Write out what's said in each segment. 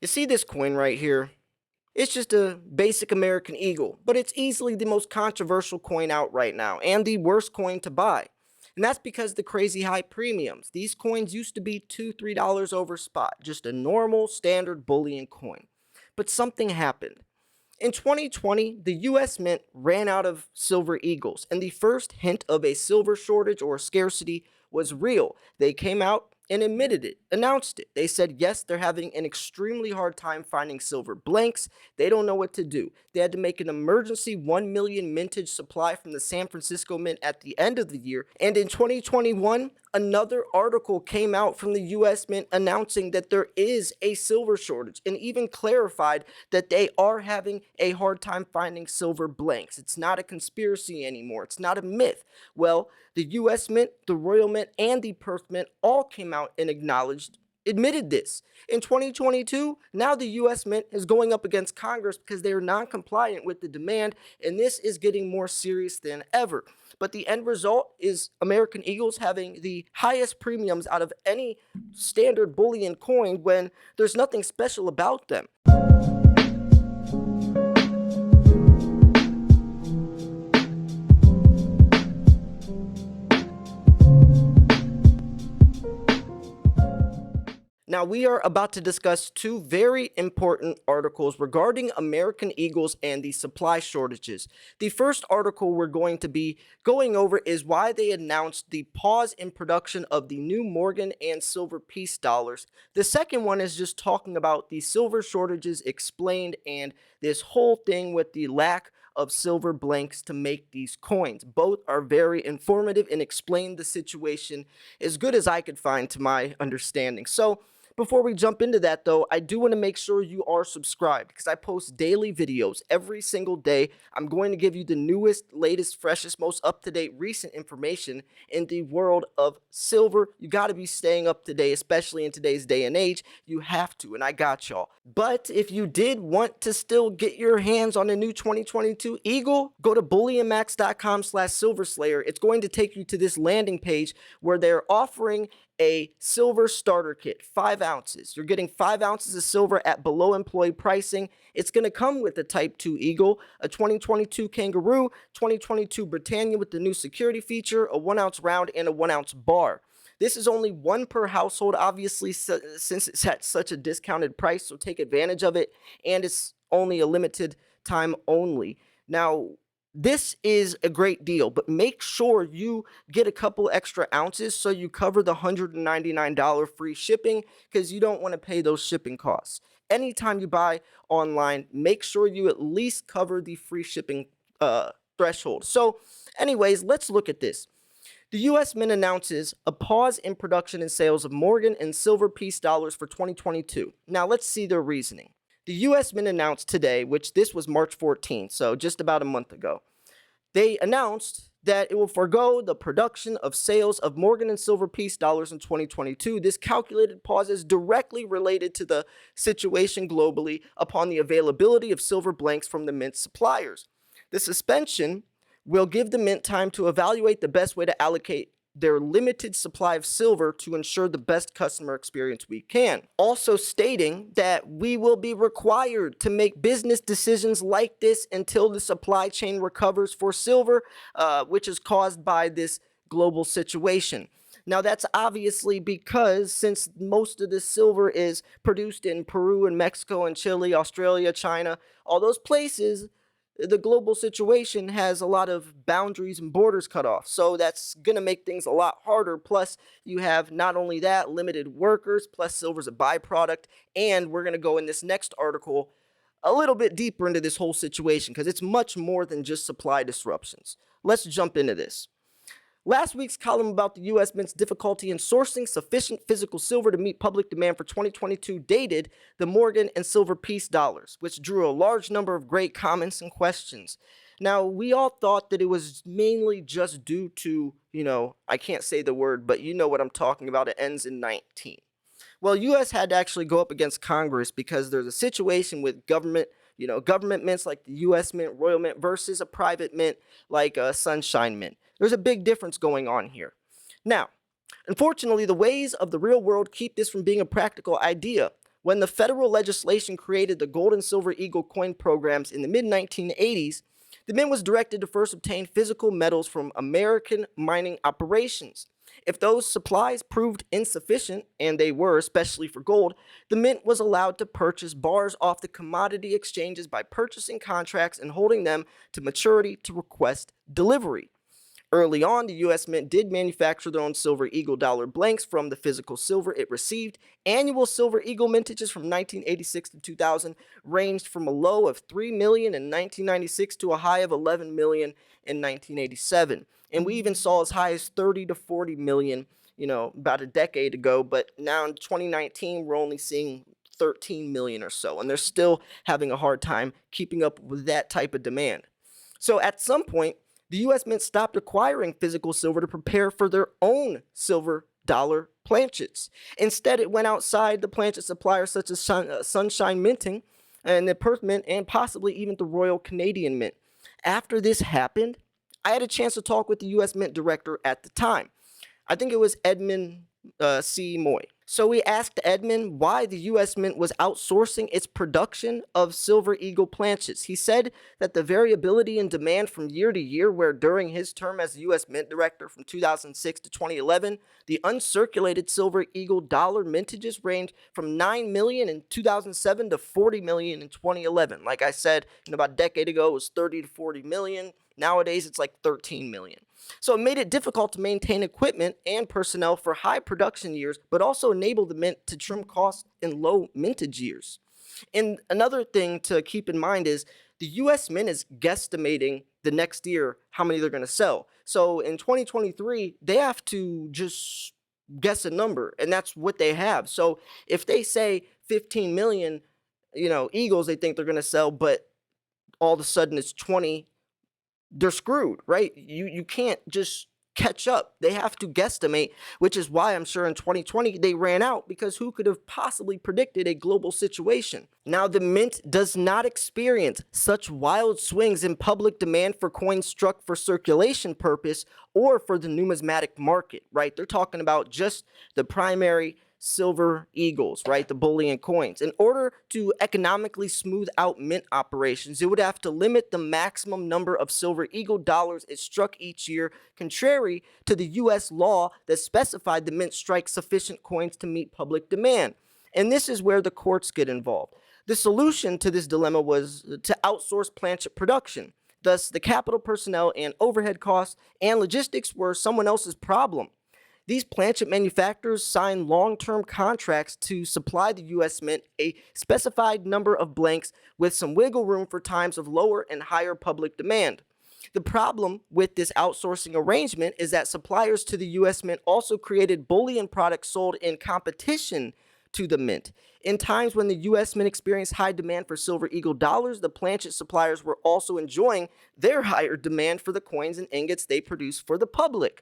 You see this coin right here? It's just a basic American eagle, but it's easily the most controversial coin out right now and the worst coin to buy. And that's because the crazy high premiums. These coins used to be $2, $3 over spot, just a normal standard bullion coin. But something happened. In 2020, the US Mint ran out of silver eagles, and the first hint of a silver shortage or scarcity was real. They came out and admitted it, announced it. They said, yes, they're having an extremely hard time finding silver blanks. They don't know what to do. They had to make an emergency 1 million mintage supply from the San Francisco Mint at the end of the year. And in 2021, another article came out from the US Mint announcing that there is a silver shortage and even clarified that they are having a hard time finding silver blanks. It's not a conspiracy anymore. It's not a myth. Well, the US Mint, the Royal Mint, and the Perth Mint all came out and admitted this. In 2022, now the US Mint is going up against Congress because they are non compliant with the demand, and this is getting more serious than ever. But the end result is American Eagles having the highest premiums out of any standard bullion coin when there's nothing special about them. Now, we are about to discuss two very important articles regarding American Eagles and the supply shortages. The first article we're going to be going over is why they announced the pause in production of the new Morgan and silver piece dollars. The second one is just talking about the silver shortages explained and this whole thing with the lack of silver blanks to make these coins. Both are very informative and explain the situation as good as I could find to my understanding. So, before we jump into that, though, I do want to make sure you are subscribed because I post daily videos every single day. I'm going to give you the newest, latest, freshest, most up to date, recent information in the world of silver. You got to be staying up to date, especially in today's day and age. You have to, and I got y'all. But if you did want to still get your hands on a new 2022 Eagle, go to bullionmax.com/silverslayer. It's going to take you to this landing page where they're offering a silver starter kit, 5 ounces. You're getting 5 ounces of silver at below employee pricing. It's going to come with a Type 2 Eagle, a 2022 Kangaroo, 2022 Britannia with the new security feature, a 1 ounce round, and a 1 ounce bar. This is only one per household, obviously, since it's at such a discounted price, so take advantage of it, and it's only a limited time only. Now, this is a great deal, but make sure you get a couple extra ounces so you cover the $199 free shipping because you don't want to pay those shipping costs. Anytime you buy online, make sure you at least cover the free shipping threshold. So, anyways, let's look at this. The US Mint announces a pause in production and sales of Morgan and silver piece dollars for 2022. Now, let's see their reasoning. The US Mint announced today, which this was March 14th, so just about a month ago, they announced that it will forego the production of sales of Morgan and silver piece dollars in 2022. This calculated pause is directly related to the situation globally upon the availability of silver blanks from the mint suppliers. The suspension will give the mint time to evaluate the best way to allocate their limited supply of silver to ensure the best customer experience we can. Also stating that we will be required to make business decisions like this until the supply chain recovers for silver, which is caused by this global situation. Now, that's obviously because since most of this silver is produced in Peru and Mexico and Chile, Australia, China, all those places, the global situation has a lot of boundaries and borders cut off. So that's going to make things a lot harder. Plus, you have not only that, limited workers, plus silver's a byproduct. And we're going to go in this next article a little bit deeper into this whole situation because it's much more than just supply disruptions. Let's jump into this. Last week's column about the U.S. Mint's difficulty in sourcing sufficient physical silver to meet public demand for 2022 dated the Morgan and silver piece dollars, which drew a large number of great comments and questions. Now, we all thought that it was mainly just due to, I can't say the word, but you know what I'm talking about. It ends in 19. Well, U.S. had to actually go up against Congress because there's a situation with government mints like the U.S. Mint, Royal Mint versus a private mint like Sunshine Mint. There's a big difference going on here. Now, unfortunately, the ways of the real world keep this from being a practical idea. When the federal legislation created the gold and silver eagle coin programs in the mid-1980s, the Mint was directed to first obtain physical metals from American mining operations. If those supplies proved insufficient, and they were, especially for gold, the Mint was allowed to purchase bars off the commodity exchanges by purchasing contracts and holding them to maturity to request delivery. Early on, the U.S. Mint did manufacture their own silver eagle dollar blanks from the physical silver it received. Annual silver eagle mintages from 1986 to 2000 ranged from a low of 3 million in 1996 to a high of 11 million in 1987. And we even saw as high as 30 to 40 million, about a decade ago. But now in 2019, we're only seeing 13 million or so. And they're still having a hard time keeping up with that type of demand. So at some point, the U.S. Mint stopped acquiring physical silver to prepare for their own silver dollar planchets. Instead, it went outside the planchet suppliers such as Sunshine Minting and the Perth Mint and possibly even the Royal Canadian Mint. After this happened, I had a chance to talk with the U.S. Mint director at the time. I think it was Edmund C. Moy. So we asked Edmund why the U.S. Mint was outsourcing its production of silver eagle planchets. He said that the variability in demand from year to year, where during his term as the U.S. Mint director from 2006 to 2011, the uncirculated silver eagle dollar mintages ranged from 9 million in 2007 to 40 million in 2011. Like I said, about a decade ago, it was 30 to 40 million. Nowadays, it's like 13 million. So it made it difficult to maintain equipment and personnel for high production years, but also enabled the Mint to trim costs in low mintage years. And another thing to keep in mind is the U.S. Mint is guesstimating the next year how many they're going to sell. So in 2023, they have to just guess a number, and that's what they have. So if they say 15 million, eagles they think they're going to sell, but all of a sudden it's 20, they're screwed, right? You can't just catch up. They have to guesstimate, which is why I'm sure in 2020 they ran out, because who could have possibly predicted a global situation? Now, the Mint does not experience such wild swings in public demand for coins struck for circulation purpose or for the numismatic market, right? They're talking about just the primary silver eagles, right? The bullion coins. In order to economically smooth out Mint operations, it would have to limit the maximum number of silver eagle dollars it struck each year, contrary to the U.S. law that specified the Mint strike sufficient coins to meet public demand. And this is where the courts get involved. The solution to this dilemma was to outsource planchet production. Thus, the capital, personnel, and overhead costs and logistics were someone else's problem. These planchet manufacturers signed long-term contracts to supply the U.S. Mint a specified number of blanks with some wiggle room for times of lower and higher public demand. The problem with this outsourcing arrangement is that suppliers to the U.S. Mint also created bullion products sold in competition to the Mint. In times when the U.S. Mint experienced high demand for silver eagle dollars, the planchet suppliers were also enjoying their higher demand for the coins and ingots they produced for the public.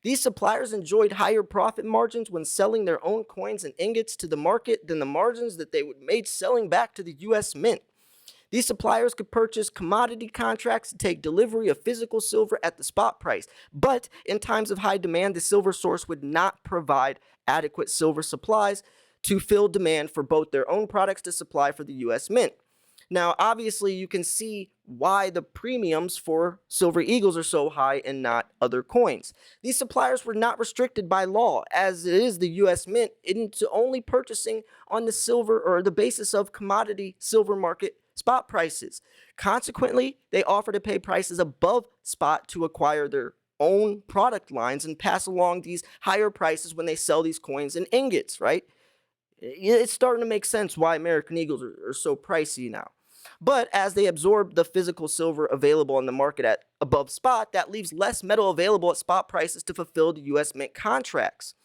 These suppliers enjoyed higher profit margins when selling their own coins and ingots to the market than the margins that they would made selling back to the U.S. Mint. These suppliers could purchase commodity contracts to take delivery of physical silver at the spot price, but in times of high demand, the silver source would not provide adequate silver supplies to fill demand for both their own products to supply for the U.S. Mint. Now, obviously, you can see why the premiums for silver eagles are so high and not other coins. These suppliers were not restricted by law, as it is the U.S. Mint, into only purchasing on the silver or the basis of commodity silver market spot prices. Consequently, they offer to pay prices above spot to acquire their own product lines and pass along these higher prices when they sell these coins and ingots, right? It's starting to make sense why American Eagles are so pricey now. But as they absorb the physical silver available on the market at above spot, that leaves less metal available at spot prices to fulfill the U.S. Mint contracts.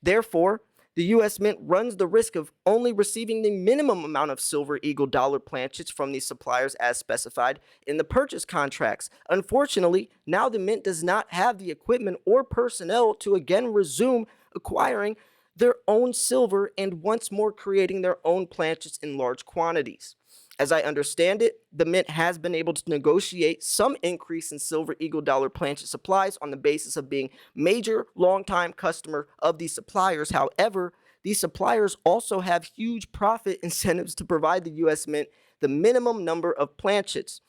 Therefore, the U.S. Mint runs the risk of only receiving the minimum amount of silver eagle dollar planchets from these suppliers as specified in the purchase contracts. Unfortunately, now the Mint does not have the equipment or personnel to again resume acquiring their own silver and once more creating their own planchets in large quantities. As I understand it, the Mint has been able to negotiate some increase in silver eagle dollar planchet supplies on the basis of being major longtime customer of these suppliers. However, these suppliers also have huge profit incentives to provide the U.S. Mint the minimum number of planchets.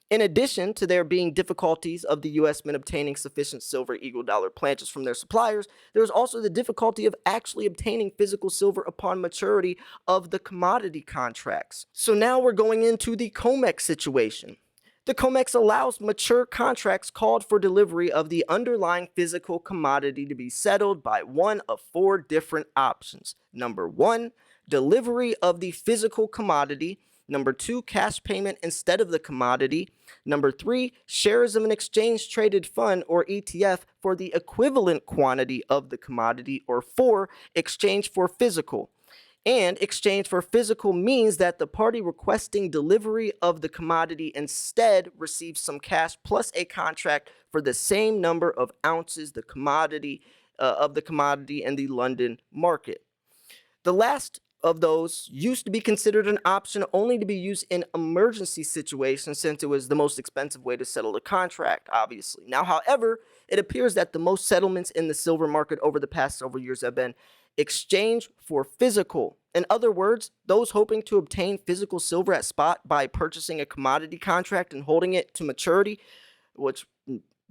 In addition to there being difficulties of the U.S. Mint obtaining sufficient silver eagle dollar planchets from their suppliers, there's also the difficulty of actually obtaining physical silver upon maturity of the commodity contracts. So now we're going into the Comex situation. The Comex allows mature contracts called for delivery of the underlying physical commodity to be settled by one of four different options. Number one, delivery of the physical commodity. Number two, cash payment instead of the commodity. Number three, shares of an exchange traded fund or ETF for the equivalent quantity of the commodity. Or four, exchange for physical. And exchange for physical means that the party requesting delivery of the commodity instead receives some cash plus a contract for the same number of ounces of the commodity in the London market. The last of those used to be considered an option only to be used in emergency situations, since it was the most expensive way to settle the contract, obviously. Now, however, it appears that the most settlements in the silver market over the past several years have been exchange for physical. In other words, those hoping to obtain physical silver at spot by purchasing a commodity contract and holding it to maturity, which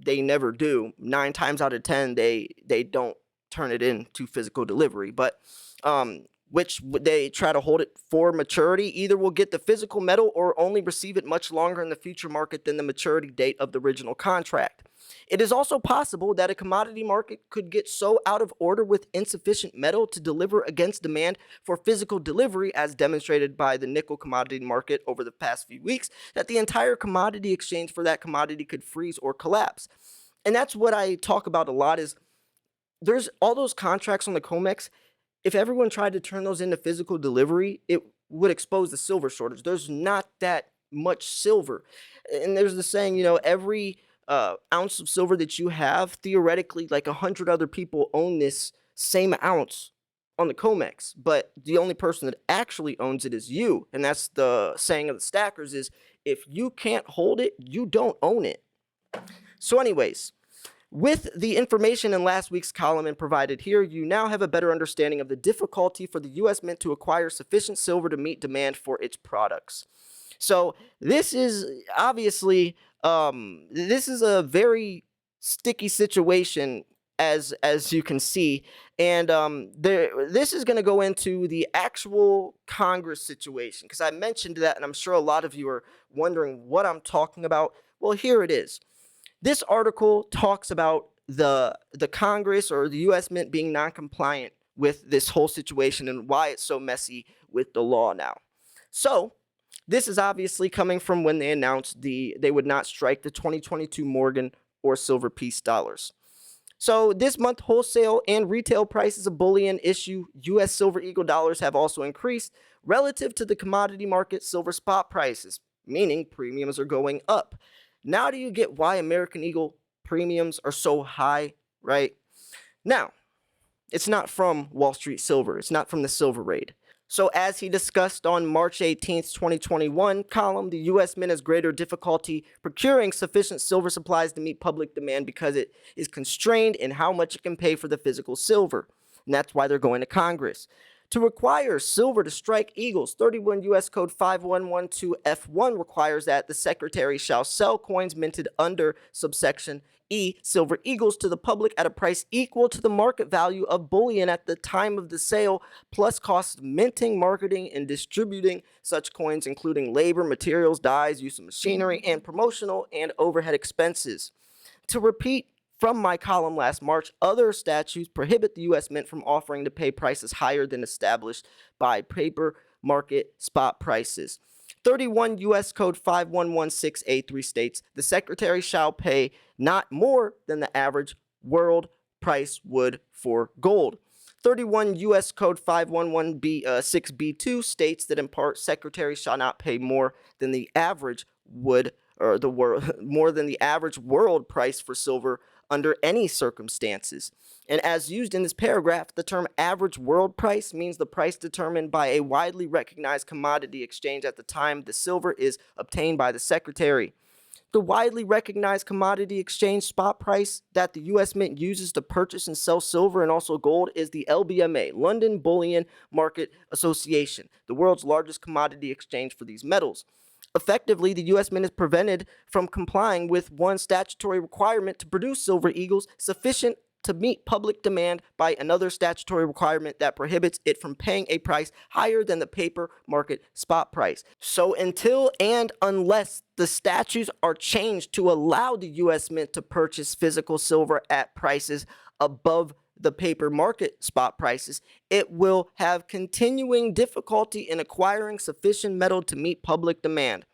they never do. 9 times out of 10, they don't turn it into physical delivery. But which they try to hold it for maturity, either will get the physical metal or only receive it much longer in the future market than the maturity date of the original contract. It is also possible that a commodity market could get so out of order with insufficient metal to deliver against demand for physical delivery, as demonstrated by the nickel commodity market over the past few weeks, that the entire commodity exchange for that commodity could freeze or collapse. And that's what I talk about a lot, is there's all those contracts on the Comex. If everyone tried to turn those into physical delivery, it would expose the silver shortage. There's not that much silver. And there's the saying, every ounce of silver that you have, theoretically, like 100 other people own this same ounce on the Comex. But the only person that actually owns it is you. And that's the saying of the stackers, is if you can't hold it, you don't own it. So anyways, with the information in last week's column and provided here, you now have a better understanding of the difficulty for the U.S. Mint to acquire sufficient silver to meet demand for its products. So this is obviously, this is a very sticky situation, as you can see, and this is going to go into the actual Congress situation, because I mentioned that, and I'm sure a lot of you are wondering what I'm talking about. Well, here it is. This article talks about the Congress or the U.S. Mint being non-compliant with this whole situation and why it's so messy with the law now. So this is obviously coming from when they announced they would not strike the 2022 Morgan or silver piece dollars. So this month, wholesale and retail prices of bullion issue U.S. silver eagle dollars have also increased relative to the commodity market silver spot prices, meaning premiums are going up. Now do you get why American Eagle premiums are so high, right? Now, it's not from Wall Street Silver. It's not from the Silver Raid. So as he discussed on March 18th, 2021 column, the U.S. Mint has greater difficulty procuring sufficient silver supplies to meet public demand because it is constrained in how much it can pay for the physical silver. And that's why they're going to Congress. To require silver to strike eagles, 31 U.S. Code 5112F1 requires that the Secretary shall sell coins minted under subsection E, silver eagles, to the public at a price equal to the market value of bullion at the time of the sale, plus costs of minting, marketing, and distributing such coins, including labor, materials, dyes, use of machinery, and promotional and overhead expenses. To repeat from my column last March, other statutes prohibit the U.S. Mint from offering to pay prices higher than established by paper market spot prices. 31 U.S. Code 5116A3 states, the Secretary shall pay not more than the average world price would for gold. 31 U.S. Code 511B6B2 states that in part, Secretary shall not pay more than the average more than the average world price for silver under any circumstances. And as used in this paragraph, the term average world price means the price determined by a widely recognized commodity exchange at the time the silver is obtained by the Secretary. The widely recognized commodity exchange spot price that the U.S. Mint uses to purchase and sell silver and also gold is the LBMA, London Bullion Market Association, the world's largest commodity exchange for these metals. Effectively, the U.S. Mint is prevented from complying with one statutory requirement to produce silver eagles sufficient to meet public demand by another statutory requirement that prohibits it from paying a price higher than the paper market spot price. So until and unless the statutes are changed to allow the U.S. Mint to purchase physical silver at prices above the paper market spot prices, it will have continuing difficulty in acquiring sufficient metal to meet public demand.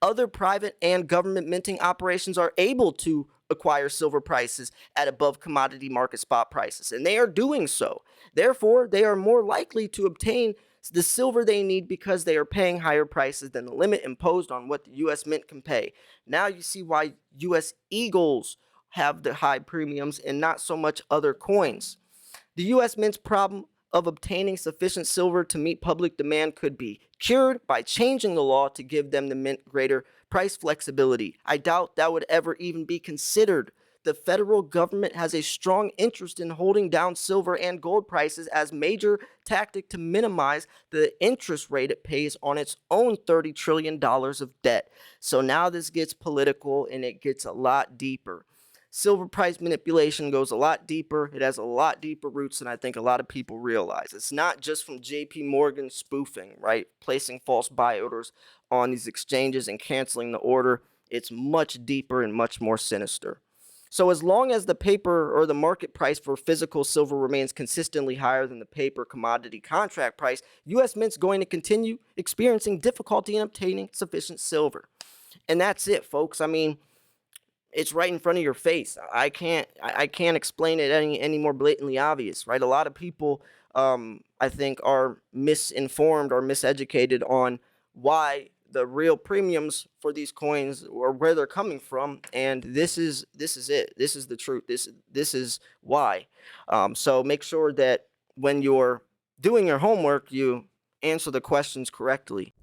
Other private and government minting operations are able to acquire silver prices at above commodity market spot prices, and they are doing so. Therefore, they are more likely to obtain the silver they need because they are paying higher prices than the limit imposed on what the U.S. Mint can pay. Now you see why U.S. Eagles have the high premiums and not so much other coins. The U.S. Mint's problem of obtaining sufficient silver to meet public demand could be cured by changing the law to give them the mint greater price flexibility. I doubt that would ever even be considered. The federal government has a strong interest in holding down silver and gold prices as major tactic to minimize the interest rate it pays on its own $30 trillion of debt. So now this gets political and it gets a lot deeper. Silver price manipulation goes a lot deeper. It has a lot deeper roots than I think a lot of people realize. It's not just from JP Morgan spoofing, right? Placing false buy orders on these exchanges and canceling the order. It's much deeper and much more sinister. So as long as the paper or the market price for physical silver remains consistently higher than the paper commodity contract price, U.S. Mint's going to continue experiencing difficulty in obtaining sufficient silver. And that's it, folks. I mean, it's right in front of your face. I can't explain it any more blatantly obvious, right? A lot of people, I think, are misinformed or miseducated on why the real premiums for these coins or where they're coming from, and this is it. This is the truth. This is why. So make sure that when you're doing your homework, you answer the questions correctly.